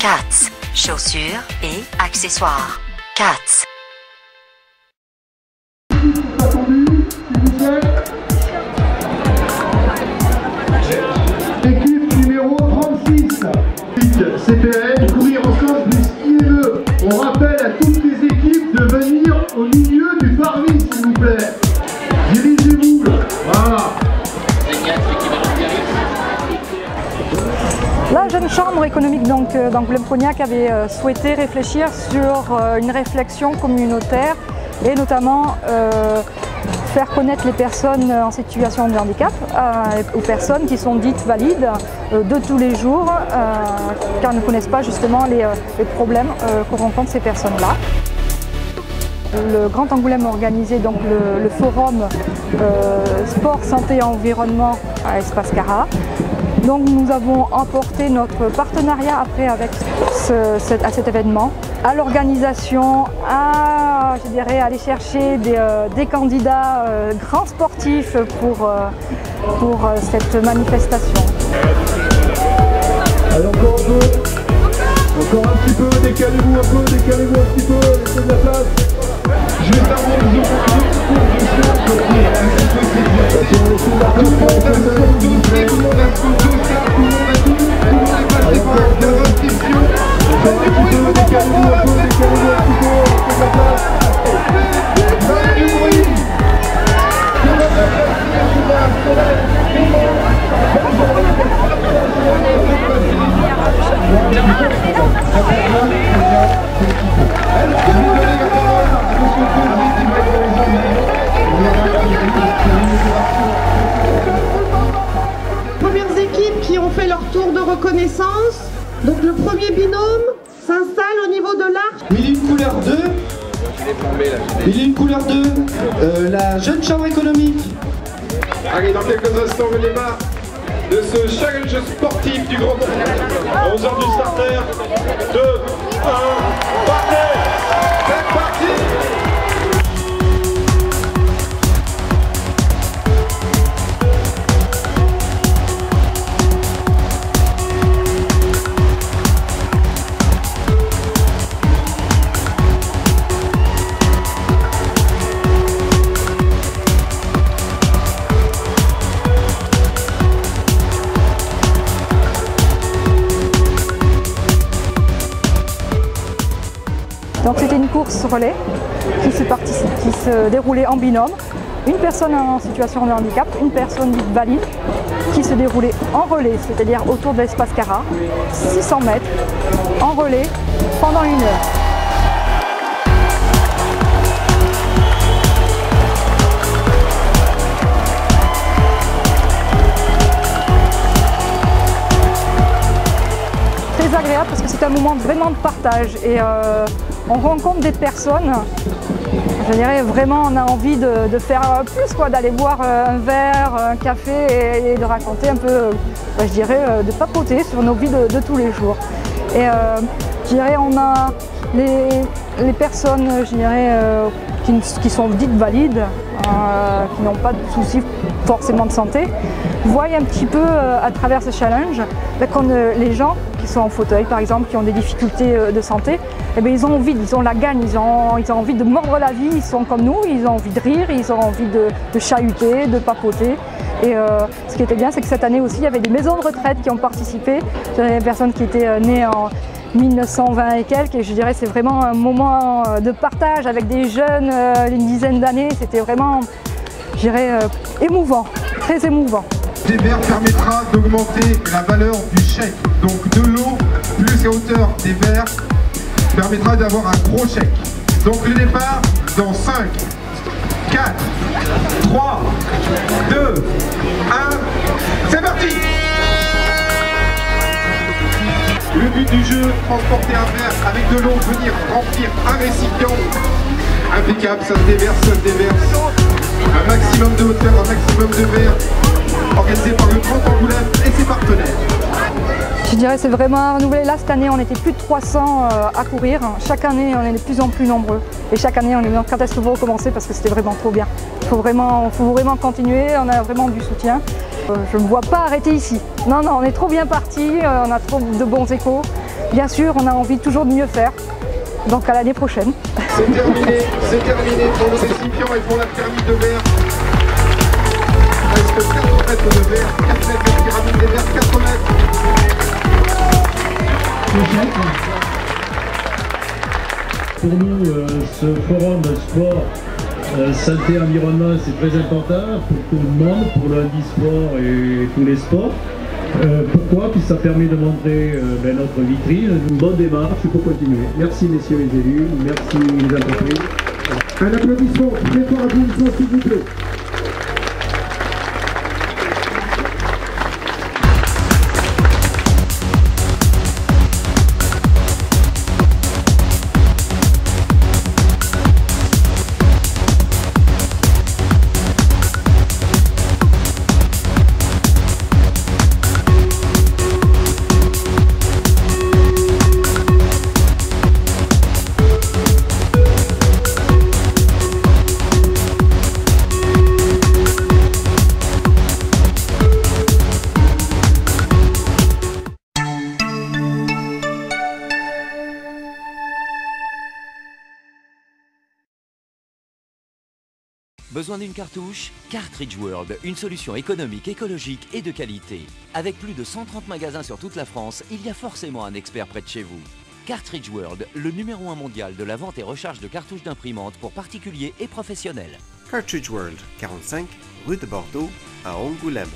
Kats, chaussures et accessoires. Kats. Équipe numéro 36, CPN, courir ensemble plus IME. On rappelle à toutes les équipes de venir au milieu du parvis, s'il vous plaît. Dirigez-vous là. Voilà. La jeune chambre économique d'Angoulême-Cognac avait souhaité réfléchir sur une réflexion communautaire et notamment faire connaître les personnes en situation de handicap aux personnes qui sont dites valides de tous les jours car ne connaissent pas justement les problèmes que rencontrent ces personnes-là. Le Grand Angoulême a organisé donc le forum sport, santé et environnement à Espace Cara. Donc nous avons emporté notre partenariat après avec à cet événement, à l'organisation, à aller chercher des candidats grands sportifs pour cette manifestation. Allez, encore un peu, encore un petit peu, décalez-vous un petit peu, laissez de la place. Juste avant les autres, Premières équipes qui ont fait leur tour de reconnaissance. Donc le premier binôme s'installe au niveau de l'arc. Mille couleur 2. Mille couleur 2. La jeune chambre économique. Allez, dans quelques instants, les marques de ce challenge sportif du Grand Angoulême. 11 heures du starter. 2, 1, partez! C'est parti! Donc c'était une course relais qui se déroulait en binôme. Une personne en situation de handicap, une personne dite valide, qui se déroulait en relais, c'est-à-dire autour de l'Espace Cara, 600 mètres, en relais, pendant 1 heure. Très agréable parce que c'est un moment vraiment de partage et on rencontre des personnes, je dirais vraiment on a envie de faire plus quoi, d'aller boire un verre, un café et de raconter un peu, je dirais, de papoter sur nos vies de tous les jours. Et je dirais on a les personnes, je dirais, qui sont dites valides, qui n'ont pas de soucis forcément de santé, voient un petit peu à travers ce challenge les gens qui sont en fauteuil par exemple, qui ont des difficultés de santé, eh bien, ils ont envie, ils ont la gagne, ils ont envie de mordre la vie, ils sont comme nous, ils ont envie de rire, ils ont envie de chahuter, de papoter. Et ce qui était bien, c'est que cette année aussi, il y avait des maisons de retraite qui ont participé, des personnes qui étaient nées en 1920 et quelques, et je dirais c'est vraiment un moment de partage avec des jeunes d'une dizaine d'années, c'était vraiment, je dirais, émouvant, très émouvant. Des verres permettra d'augmenter la valeur du chèque, donc de l'eau plus la hauteur des verres permettra d'avoir un gros chèque. Donc le départ dans 5, 4, 3, 2, 1, c'est parti! Le but du jeu, transporter un verre avec de l'eau, venir remplir un récipient. Impeccable, ça se déverse. Un maximum de hauteur, un maximum de verre. Organisé par le Grand Angoulême et ses partenaires. Je dirais c'est vraiment renouvelé. Là cette année on était plus de 300 à courir. Chaque année on est de plus en plus nombreux. Et chaque année on est quand est-ce que vous recommencez parce que c'était vraiment trop bien. Il faut vraiment continuer, on a vraiment du soutien. Je ne me vois pas arrêter ici. Non, non, on est trop bien parti, on a trop de bons échos. Bien sûr, on a envie toujours de mieux faire. Donc à l'année prochaine. C'est terminé pour nos récipients et pour la pyramide de verre. Il reste 4 mètres de verre, 4 mètres de pyramide des verres, 4 mètres. Pour nous, ce forum sport santé environnement, c'est très important pour tout le monde, pour le handisport et tous les sports. Pourquoi? Puisque ça permet de montrer notre vitrine, une bonne démarche, il faut continuer. Merci messieurs les élus, merci les entreprises. Un applaudissement très fort à vous, s'il vous plaît. Besoin d'une cartouche? Cartridge World, une solution économique, écologique et de qualité. Avec plus de 130 magasins sur toute la France, il y a forcément un expert près de chez vous. Cartridge World, le numéro 1 mondial de la vente et recharge de cartouches d'imprimante pour particuliers et professionnels. Cartridge World, 45 rue de Bordeaux à Angoulême.